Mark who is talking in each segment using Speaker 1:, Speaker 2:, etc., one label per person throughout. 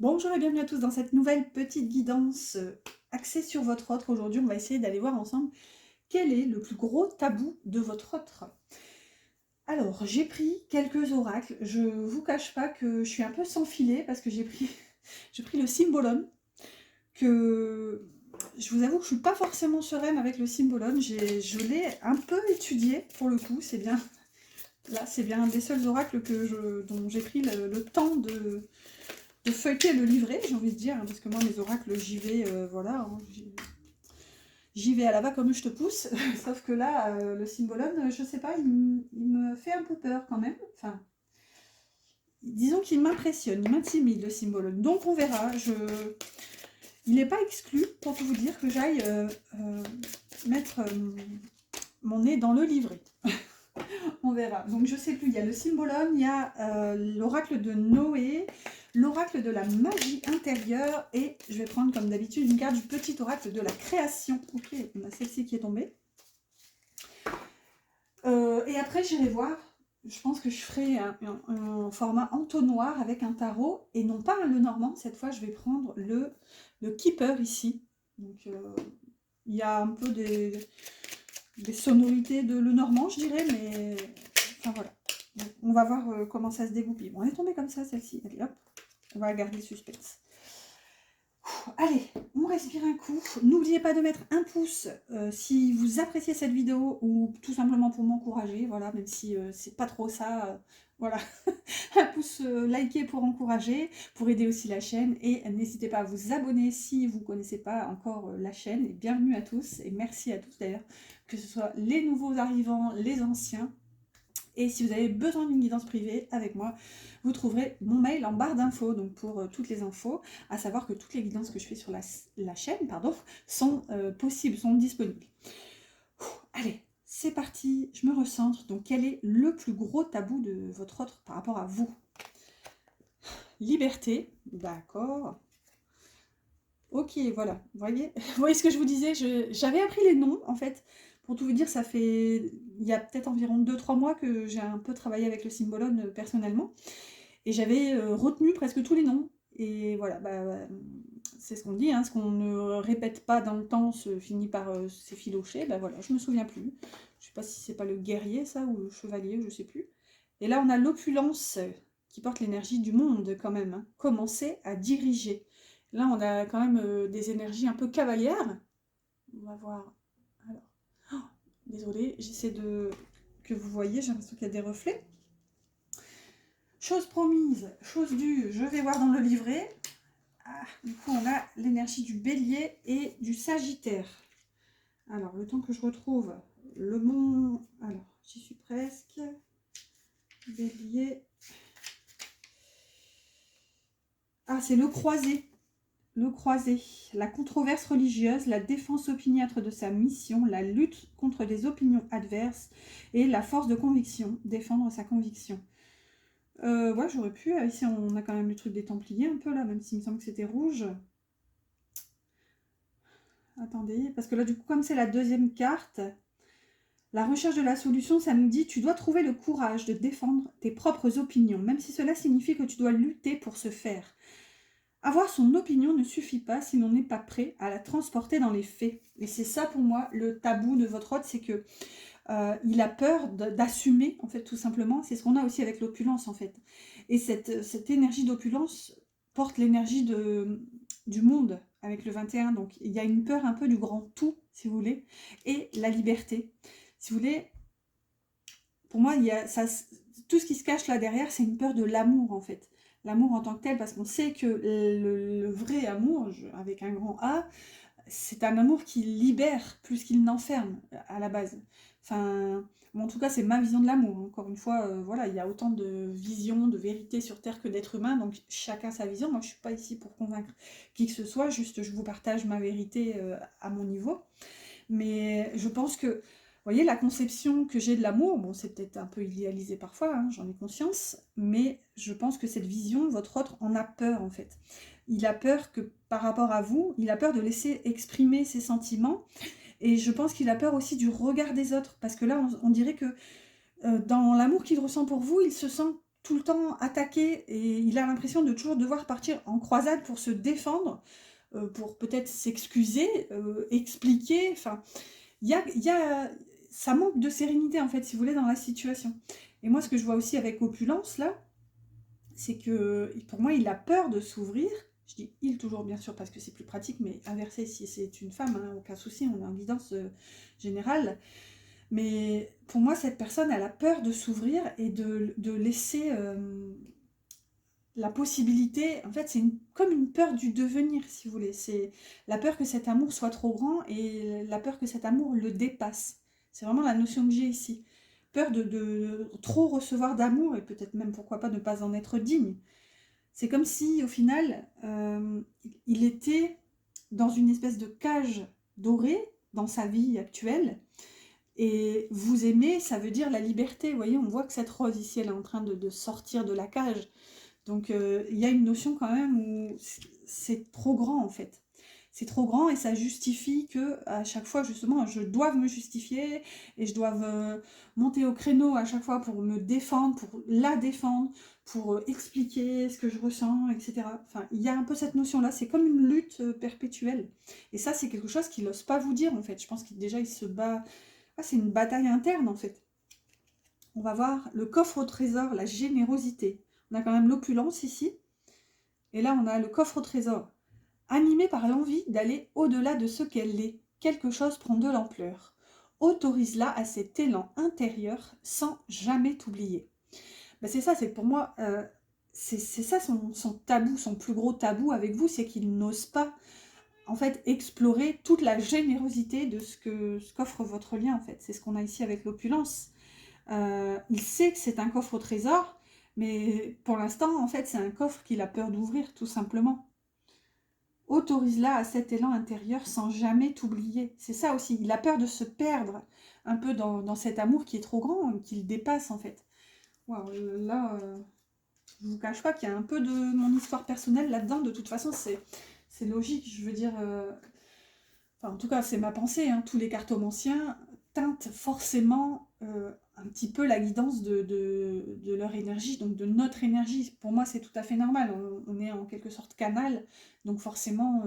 Speaker 1: Bonjour et bienvenue à tous dans cette nouvelle petite guidance axée sur votre autre. Aujourd'hui, on va essayer d'aller voir ensemble quel est le plus gros tabou de votre autre. Alors, j'ai pris quelques oracles. Je vous cache pas que je suis un peu sans filet parce que j'ai pris le Symbolon. Que je vous avoue que je suis pas forcément sereine avec le Symbolon. Je l'ai un peu étudié pour le coup. C'est bien. Là, c'est bien un des seuls oracles dont j'ai pris le temps de feuilleter le livret, j'ai envie de dire, hein, parce que moi, mes oracles, j'y vais, voilà, hein, j'y vais à la va comme je te pousse, sauf que là, le Symbolon, je sais pas, il me fait un peu peur quand même, enfin, disons qu'il m'impressionne, il m'intimide, le Symbolon, donc on verra, il n'est pas exclu, pour tout vous dire, que j'aille mettre mon nez dans le livret. On verra. Donc je sais plus, il y a le Symbolon, il y a l'oracle de Noé, l'oracle de la magie intérieure, et je vais prendre comme d'habitude une carte du petit oracle de la création. Ok, on a celle-ci qui est tombée. Et après j'irai voir, je pense que je ferai un format entonnoir avec un tarot, et non pas le normand, cette fois je vais prendre le Keeper ici. Donc il y a un peu des sonorités de le normand, je dirais, mais enfin voilà. Donc, on va voir comment ça se dégoupille. Bon, elle est tombée comme ça, celle-ci. Allez, hop, on va garder le suspense. Allez, on respire un coup. N'oubliez pas de mettre un pouce si vous appréciez cette vidéo ou tout simplement pour m'encourager. Voilà, même si c'est pas trop ça. Voilà, un pouce liké pour encourager, pour aider aussi la chaîne. Et n'hésitez pas à vous abonner si vous ne connaissez pas encore la chaîne. Et bienvenue à tous et merci à tous d'ailleurs, que ce soit les nouveaux arrivants, les anciens. Et si vous avez besoin d'une guidance privée avec moi, vous trouverez mon mail en barre d'infos, donc pour toutes les infos, à savoir que toutes les guidances que je fais sur la chaîne sont possibles, sont disponibles. Allez, c'est parti, je me recentre. Donc quel est le plus gros tabou de votre autre par rapport à vous? Liberté, d'accord. Ok, voilà, vous voyez ce que je vous disais, j'avais appris les noms, en fait. Pour tout vous dire, ça fait, il y a peut-être environ 2-3 mois que j'ai un peu travaillé avec le Symbolon personnellement. Et j'avais retenu presque tous les noms. Et voilà, c'est ce qu'on dit, hein, ce qu'on ne répète pas dans le temps se finit par s'effilocher. Bah voilà, je me souviens plus. Je sais pas si c'est pas le guerrier, ça, ou le chevalier, je sais plus. Et là, on a l'opulence qui porte l'énergie du monde quand même. Hein. Commencer à diriger. Là, on a quand même des énergies un peu cavalières. On va voir. Alors, oh, désolée, j'essaie de que vous voyez, j'ai l'impression qu'il y a des reflets. Chose promise, chose due, je vais voir dans le livret. Ah, du coup, on a l'énergie du bélier et du sagittaire. Alors, le temps que je retrouve le bon... Alors, j'y suis presque. Bélier. Ah, c'est le croisé. Le croisé. La controverse religieuse, la défense opiniâtre de sa mission, la lutte contre des opinions adverses et la force de conviction, défendre sa conviction. Ouais, j'aurais pu. Ici, on a quand même le truc des Templiers un peu là, même s'il me semble que c'était rouge. Attendez, parce que là, du coup, comme c'est la deuxième carte, la recherche de la solution, ça nous dit tu dois trouver le courage de défendre tes propres opinions, même si cela signifie que tu dois lutter pour ce faire. Avoir son opinion ne suffit pas si l'on n'est pas prêt à la transporter dans les faits. Et c'est ça pour moi le tabou de votre hôte, c'est que il a peur d'assumer, en fait, tout simplement. C'est ce qu'on a aussi avec l'opulence, en fait. Et cette énergie d'opulence porte l'énergie du monde avec le 21. Donc, il y a une peur un peu du grand tout, si vous voulez, et la liberté. Si vous voulez, pour moi, il y a ça, tout ce qui se cache là derrière, c'est une peur de l'amour, en fait. L'amour en tant que tel, parce qu'on sait que le vrai amour, avec un grand A, c'est un amour qui libère plus qu'il n'enferme à la base. Enfin, bon, en tout cas, c'est ma vision de l'amour. Encore une fois, voilà, il y a autant de visions, de vérités sur Terre que d'êtres humains, donc chacun sa vision. Moi, je suis pas ici pour convaincre qui que ce soit, juste je vous partage ma vérité à mon niveau. Mais je pense que, vous voyez, la conception que j'ai de l'amour, bon, c'est peut-être un peu idéalisé parfois, hein, j'en ai conscience, mais je pense que cette vision, votre autre en a peur en fait. Il a peur que par rapport à vous, il a peur de laisser exprimer ses sentiments, et je pense qu'il a peur aussi du regard des autres, parce que là, on dirait que dans l'amour qu'il ressent pour vous, il se sent tout le temps attaqué et il a l'impression de toujours devoir partir en croisade pour se défendre, pour peut-être s'excuser, expliquer. Enfin, ça manque de sérénité en fait, si vous voulez, dans la situation. Et moi, ce que je vois aussi avec Opulence là, c'est que pour moi, il a peur de s'ouvrir. Je dis il toujours, bien sûr, parce que c'est plus pratique, mais inversé, si c'est une femme, hein, aucun souci, on est en guidance générale. Mais pour moi, cette personne, elle a peur de s'ouvrir et de laisser la possibilité. En fait, c'est comme une peur du devenir, si vous voulez. C'est la peur que cet amour soit trop grand et la peur que cet amour le dépasse. C'est vraiment la notion que j'ai ici. Peur de trop recevoir d'amour et peut-être même, pourquoi pas, ne pas en être digne. C'est comme si, au final, il était dans une espèce de cage dorée dans sa vie actuelle. Et vous aimer, ça veut dire la liberté. Vous voyez, on voit que cette rose ici, elle est en train de sortir de la cage. Donc, il y a une notion quand même où c'est trop grand, en fait. C'est trop grand et ça justifie que à chaque fois, justement, je dois me justifier et je dois monter au créneau à chaque fois pour me défendre, pour la défendre, pour expliquer ce que je ressens, etc. Enfin, il y a un peu cette notion-là. C'est comme une lutte perpétuelle. Et ça, c'est quelque chose qu'il n'ose pas vous dire, en fait. Je pense qu'il déjà, il se bat. Ah, c'est une bataille interne, en fait. On va voir le coffre au trésor, la générosité. On a quand même l'opulence ici. Et là, on a le coffre au trésor. Animé par l'envie d'aller au-delà de ce qu'elle est, quelque chose prend de l'ampleur. Autorise-la à cet élan intérieur sans jamais t'oublier. Ben c'est ça, c'est que pour moi, c'est ça son tabou, son plus gros tabou avec vous, c'est qu'il n'ose pas en fait explorer toute la générosité de ce qu'offre votre lien en fait. C'est ce qu'on a ici avec l'opulence. Il sait que c'est un coffre au trésor, mais pour l'instant, en fait, c'est un coffre qu'il a peur d'ouvrir, tout simplement. Autorise-la à cet élan intérieur sans jamais t'oublier. C'est ça aussi, il a peur de se perdre un peu dans cet amour qui est trop grand, qu'il dépasse, en fait. Wow, là, je ne vous cache pas qu'il y a un peu de mon histoire personnelle là-dedans. De toute façon, c'est logique, je veux dire... Enfin, en tout cas, c'est ma pensée, hein. Tous les cartomanciens teintent forcément un petit peu la guidance de leur énergie, donc de notre énergie. Pour moi, c'est tout à fait normal. On est en quelque sorte canal, donc forcément,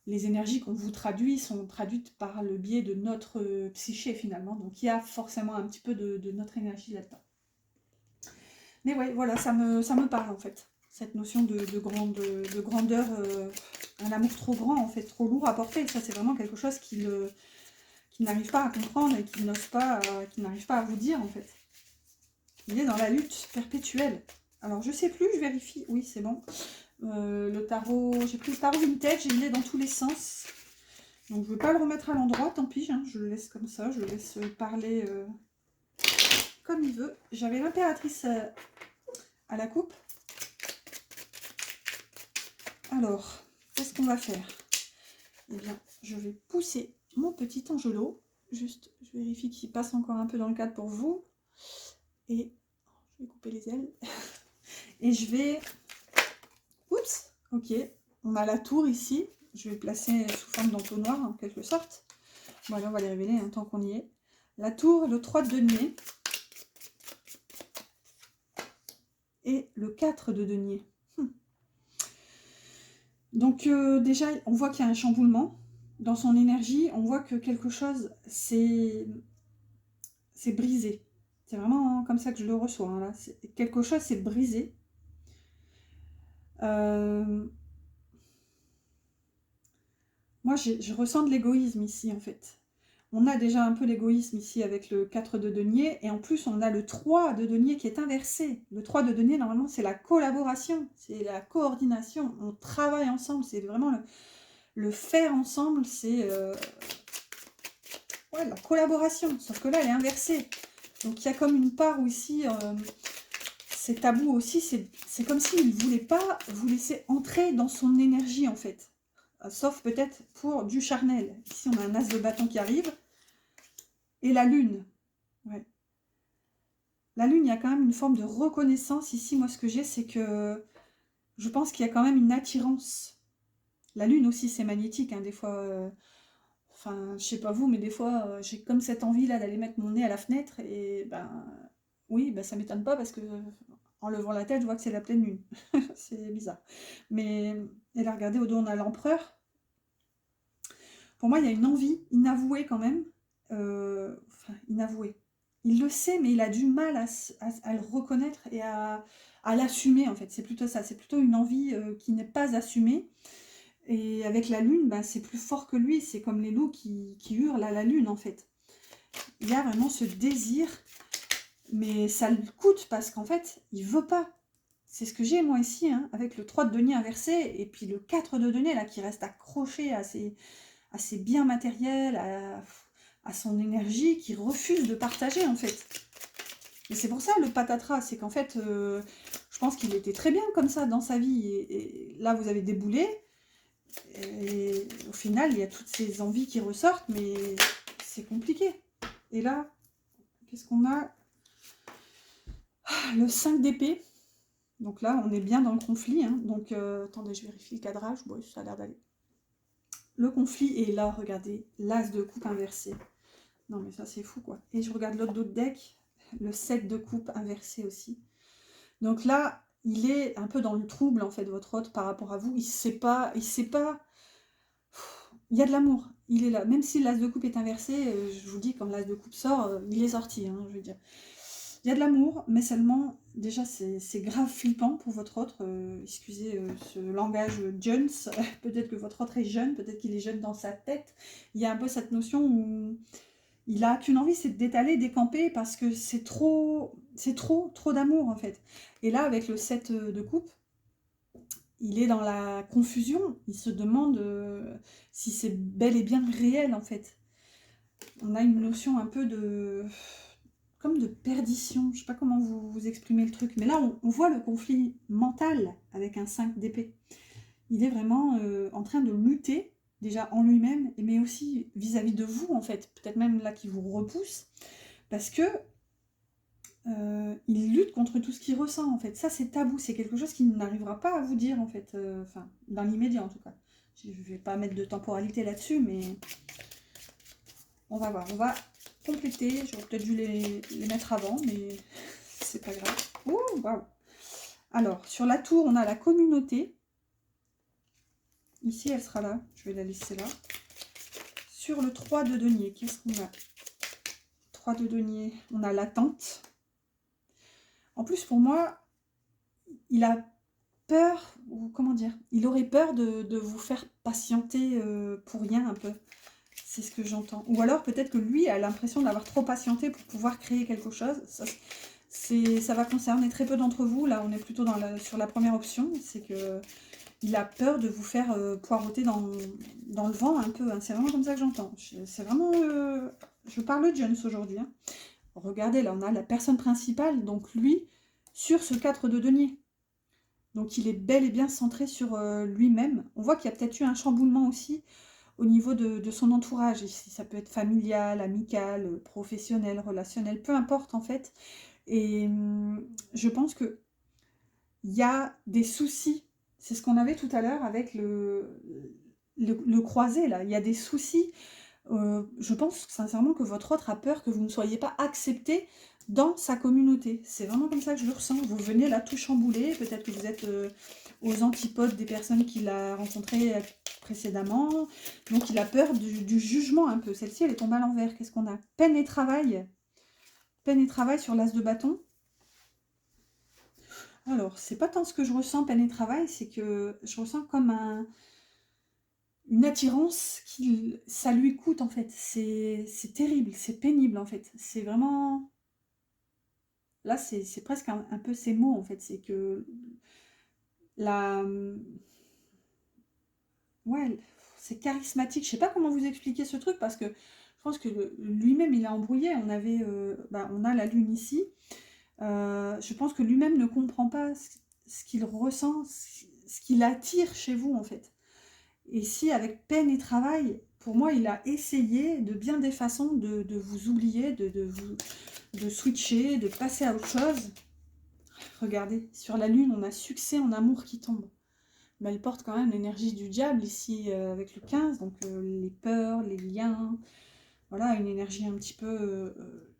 Speaker 1: les énergies qu'on vous traduit sont traduites par le biais de notre psyché finalement. Donc il y a forcément un petit peu de notre énergie là-dedans. Mais ouais, voilà, ça me parle en fait. Cette notion de grandeur, un amour trop grand, en fait, trop lourd à porter. Ça, c'est vraiment quelque chose qu'il n'arrive pas à comprendre et qu'il n'arrive pas à vous dire, en fait. Il est dans la lutte perpétuelle. Alors, je sais plus, je vérifie. Oui, c'est bon. Le tarot, j'ai pris le tarot vintage, il est dans tous les sens. Donc, je ne vais pas le remettre à l'endroit, tant pis, hein, je le laisse comme ça. Je le laisse parler comme il veut. J'avais l'impératrice à la coupe. Alors, qu'est-ce qu'on va faire? Eh bien, je vais pousser mon petit angelot. Juste, je vérifie qu'il passe encore un peu dans le cadre pour vous. Et je vais couper les ailes. Et je vais... Oups, ok. On a la tour ici. Je vais placer sous forme d'entonnoir, en quelque sorte. Bon, allez, on va les révéler hein, tant qu'on y est. La tour, le 3 de denier. Et le 4 de denier. Donc déjà, on voit qu'il y a un chamboulement dans son énergie. On voit que quelque chose s'est brisé. C'est vraiment comme ça que je le reçois. Hein, là. Quelque chose s'est brisé. Moi, je ressens de l'égoïsme ici, en fait. On a déjà un peu l'égoïsme ici avec le 4 de denier. Et en plus, on a le 3 de denier qui est inversé. Le 3 de denier, normalement, c'est la collaboration. C'est la coordination. On travaille ensemble. C'est vraiment le faire ensemble. C'est ouais, la collaboration. Sauf que là, elle est inversée. Donc, il y a comme une part où ici... c'est tabou aussi, c'est comme s'il ne voulait pas vous laisser entrer dans son énergie en fait. Sauf peut-être pour du charnel. Ici on a un as de bâton qui arrive. Et la lune. Ouais. La lune, il y a quand même une forme de reconnaissance. Ici, moi ce que j'ai, c'est que je pense qu'il y a quand même une attirance. La lune aussi c'est magnétique, hein, des fois... Enfin, je sais pas vous, mais des fois, j'ai comme cette envie là d'aller mettre mon nez à la fenêtre. Et ben oui, ben, ça m'étonne pas parce que... en levant la tête, je vois que c'est la pleine lune. C'est bizarre. Mais, et là, regardez, au dos, on a l'empereur. Pour moi, il y a une envie inavouée quand même. Enfin, inavouée. Il le sait, mais il a du mal à le reconnaître et à l'assumer, en fait. C'est plutôt ça. C'est plutôt une envie qui n'est pas assumée. Et avec la lune, bah, c'est plus fort que lui. C'est comme les loups qui hurlent à la lune, en fait. Il y a vraiment ce désir, mais ça le coûte parce qu'en fait, il veut pas. C'est ce que j'ai moi ici, hein, avec le 3 de denier inversé et puis le 4 de denier là qui reste accroché à ses biens matériels, à son énergie, qui refuse de partager en fait. Et c'est pour ça le patatras, c'est qu'en fait, je pense qu'il était très bien comme ça dans sa vie. Et là, vous avez déboulé. Et au final, il y a toutes ces envies qui ressortent, mais c'est compliqué. Et là, qu'est-ce qu'on a? Le 5 d'épée. Donc là, on est bien dans le conflit. Hein. Donc, attendez, je vérifie le cadrage. Bon, ça a l'air d'aller. Le conflit est là, regardez. L'as de coupe inversé. Non, mais ça, c'est fou, quoi. Et je regarde l'autre deck. Le 7 de coupe inversé aussi. Donc là, il est un peu dans le trouble, en fait, votre hôte, par rapport à vous. Il sait pas... Il y a de l'amour. Il est là. Même si l'as de coupe est inversé, je vous dis, quand l'as de coupe sort, il est sorti, hein, je veux dire. Il y a de l'amour, mais seulement, déjà, c'est grave flippant pour votre autre. Excusez ce langage Jones. Peut-être que votre autre est jeune, peut-être qu'il est jeune dans sa tête. Il y a un peu cette notion où il a qu'une envie, c'est d'étaler, décamper, parce que c'est trop d'amour, en fait. Et là, avec le 7 de coupe, il est dans la confusion. Il se demande si c'est bel et bien réel, en fait. On a une notion un peu de... comme de perdition, je sais pas comment vous exprimez le truc, mais là on voit le conflit mental avec un 5 d'épée. Il est vraiment en train de lutter, déjà en lui-même, mais aussi vis-à-vis de vous en fait, peut-être même là qui vous repousse, parce que il lutte contre tout ce qu'il ressent en fait. Ça c'est tabou, c'est quelque chose qu'il n'arrivera pas à vous dire en fait, enfin dans l'immédiat en tout cas. Je vais pas mettre de temporalité là-dessus, mais on va voir, on va compléter. J'aurais peut-être dû les mettre avant, mais c'est pas grave. Ouh, waouh. Alors, sur la tour, on a la communauté. Ici, elle sera là. Je vais la laisser là. Sur le 3 de denier, qu'est-ce qu'on a? 3 de denier, on a l'attente. En plus, pour moi, il a peur, ou comment dire, il aurait peur de vous faire patienter pour rien un peu. C'est ce que j'entends. Ou alors peut-être que lui a l'impression d'avoir trop patienté pour pouvoir créer quelque chose. Ça va concerner très peu d'entre vous. Là, on est plutôt sur la première option. C'est que il a peur de vous faire poireauter dans le vent un peu. Hein. C'est vraiment comme ça que j'entends. C'est vraiment... je parle de Jones aujourd'hui. Hein. Regardez, là, on a la personne principale. Donc lui, sur ce 4 de denier. Donc il est bel et bien centré sur lui-même. On voit qu'il y a peut-être eu un chamboulement aussi au niveau de son entourage. Ici, ça peut être familial, amical, professionnel, relationnel, peu importe en fait. Et je pense que il y a des soucis. C'est ce qu'on avait tout à l'heure avec le croisé, là. Il y a des soucis. Je pense sincèrement que votre autre a peur que vous ne soyez pas accepté dans sa communauté. C'est vraiment comme ça que je le ressens. Vous venez là tout chambouler. Peut-être que vous êtes aux antipodes des personnes qu'il a rencontrées précédemment. Donc il a peur du jugement un peu. Celle-ci, elle est tombée à l'envers. Qu'est-ce qu'on a? Peine et travail. Peine et travail sur l'as de bâton. Alors, c'est pas tant ce que je ressens, peine et travail, c'est que je ressens comme une attirance qui, ça lui coûte en fait. C'est terrible, c'est pénible en fait. C'est vraiment... Là, c'est presque un peu ces mots en fait. C'est que la... Ouais, c'est charismatique. Je sais pas comment vous expliquer ce truc parce que je pense que lui-même, il est embrouillé. On a la lune ici. Je pense que lui-même ne comprend pas ce qu'il ressent, ce qu'il attire chez vous en fait. Et si avec peine et travail, pour moi, il a essayé de bien des façons de vous oublier, de switcher, de passer à autre chose. Regardez, sur la lune, on a succès en amour qui tombe. Mais elle porte quand même l'énergie du diable ici avec le 15, donc les peurs, les liens, voilà, une énergie un petit peu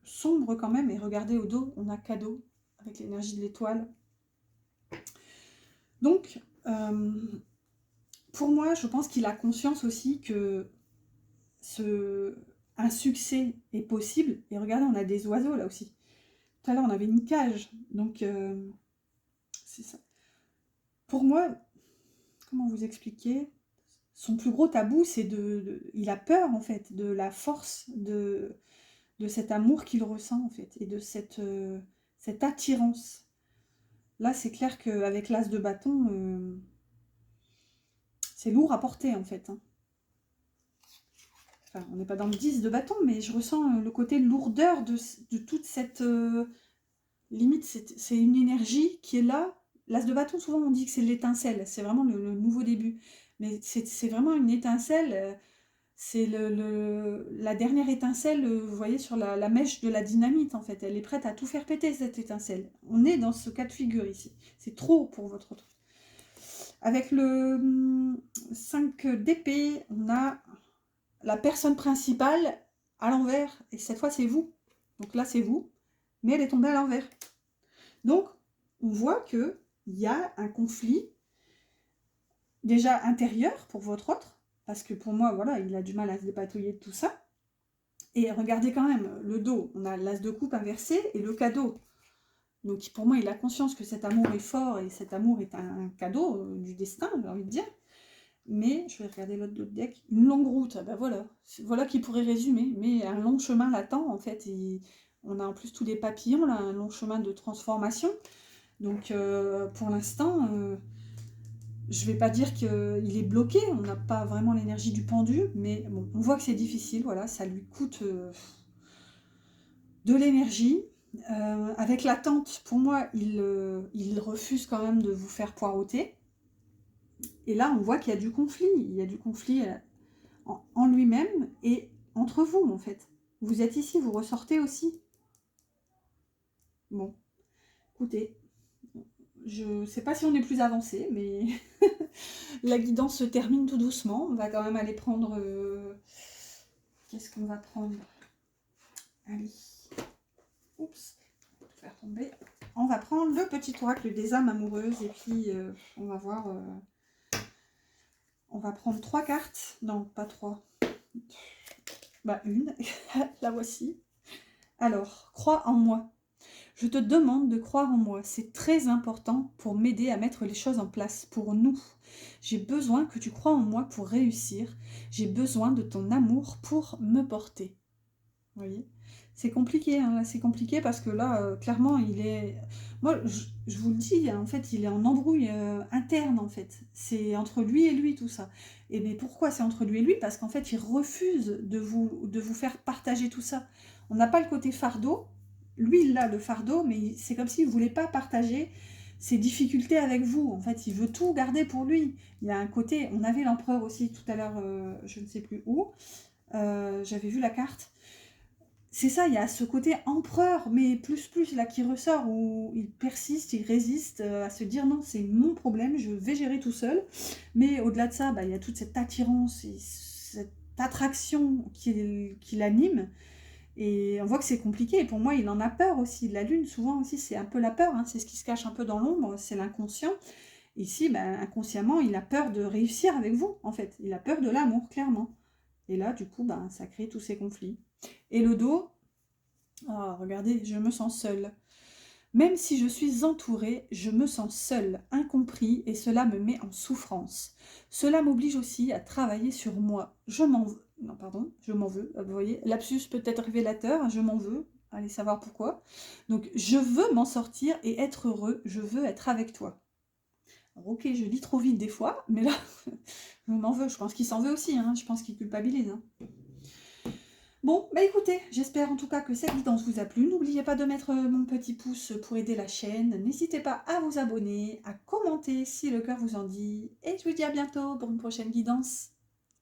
Speaker 1: sombre quand même. Et regardez au dos, on a cadeau avec l'énergie de l'étoile. Donc, pour moi, je pense qu'il a conscience aussi que un succès est possible. Et regardez, on a des oiseaux là aussi. Tout à l'heure, on avait une cage. Donc, c'est ça. Pour moi, comment vous expliquer? Son plus gros tabou, c'est il a peur, en fait, de la force de cet amour qu'il ressent, en fait, et de cette attirance. Là, c'est clair qu'avec l'as de bâton, c'est lourd à porter, en fait, hein. Enfin, on n'est pas dans le 10 de bâton, mais je ressens le côté lourdeur de toute cette... limite, c'est une énergie qui est là. L'as de bâton, souvent, on dit que c'est l'étincelle. C'est vraiment le nouveau début. Mais c'est vraiment une étincelle. C'est la dernière étincelle, vous voyez, sur la mèche de la dynamite, en fait. Elle est prête à tout faire péter, cette étincelle. On est dans ce cas de figure ici. C'est trop pour votre truc. Avec le 5 d'épée, on a la personne principale à l'envers. Et cette fois, c'est vous. Donc là, c'est vous. Mais elle est tombée à l'envers. Donc, on voit qu'il y a un conflit déjà intérieur pour votre autre. Parce que pour moi, voilà, il a du mal à se dépatouiller de tout ça. Et regardez quand même, le dos, on a l'as de coupe inversé et le cadeau. Donc pour moi, il a conscience que cet amour est fort et cet amour est un cadeau du destin, j'ai envie de dire. Mais, je vais regarder l'autre deck, une longue route, ben voilà, voilà qui pourrait résumer, mais un long chemin l'attend en fait. On a en plus tous les papillons, là, un long chemin de transformation. Donc pour l'instant, je vais pas dire qu'il est bloqué, on n'a pas vraiment l'énergie du pendu, mais bon, on voit que c'est difficile, voilà, ça lui coûte de l'énergie. Avec l'attente, pour moi, il refuse quand même de vous faire poireauter. Et là, on voit qu'il y a du conflit. Il y a du conflit en lui-même et entre vous, en fait. Vous êtes ici, vous ressortez aussi. Bon, écoutez, je ne sais pas si on est plus avancé, mais la guidance se termine tout doucement. On va quand même aller prendre... Qu'est-ce qu'on va prendre? Allez. Oups, tout faire tomber. On va prendre le petit oracle des âmes amoureuses et puis on va voir... On va prendre 3 cartes. Non, pas 3. Bah, une. La voici. Alors, crois en moi. Je te demande de croire en moi. C'est très important pour m'aider à mettre les choses en place, pour nous. J'ai besoin que tu crois en moi pour réussir. J'ai besoin de ton amour pour me porter. Vous voyez? C'est compliqué, hein, c'est compliqué parce que là, clairement, il est... Moi, je vous le dis, en fait, il est en embrouille interne, en fait. C'est entre lui et lui, tout ça. Et mais pourquoi c'est entre lui et lui? Parce qu'en fait, il refuse de vous faire partager tout ça. On n'a pas le côté fardeau. Lui, il a le fardeau, mais c'est comme s'il ne voulait pas partager ses difficultés avec vous. En fait, il veut tout garder pour lui. Il y a un côté... On avait l'empereur aussi tout à l'heure, je ne sais plus où. J'avais vu la carte. C'est ça, il y a ce côté empereur, mais plus là qui ressort, où il persiste, il résiste à se dire non, c'est mon problème, je vais gérer tout seul. Mais au-delà de ça, bah, il y a toute cette attirance et cette attraction qui l'anime. Et on voit que c'est compliqué. Et pour moi, il en a peur aussi. La lune, souvent aussi, c'est un peu la peur, hein, c'est ce qui se cache un peu dans l'ombre, c'est l'inconscient. Ici, bah, inconsciemment, il a peur de réussir avec vous, en fait. Il a peur de l'amour, clairement. Et là, du coup, bah, ça crée tous ces conflits. Et le dos, oh, regardez, je me sens seule. Même si je suis entourée, je me sens seule, incompris, et cela me met en souffrance. Cela m'oblige aussi à travailler sur moi. Je m'en veux. Non, pardon, je m'en veux. Vous voyez, lapsus peut-être révélateur, je m'en veux. Allez savoir pourquoi. Donc, je veux m'en sortir et être heureux. Je veux être avec toi. Alors, ok, je lis trop vite des fois, mais là, je m'en veux. Je pense qu'il s'en veut aussi. Hein. Je pense qu'il culpabilise. Hein. Bon, bah écoutez, j'espère en tout cas que cette guidance vous a plu. N'oubliez pas de mettre mon petit pouce pour aider la chaîne. N'hésitez pas à vous abonner, à commenter si le cœur vous en dit. Et je vous dis à bientôt pour une prochaine guidance.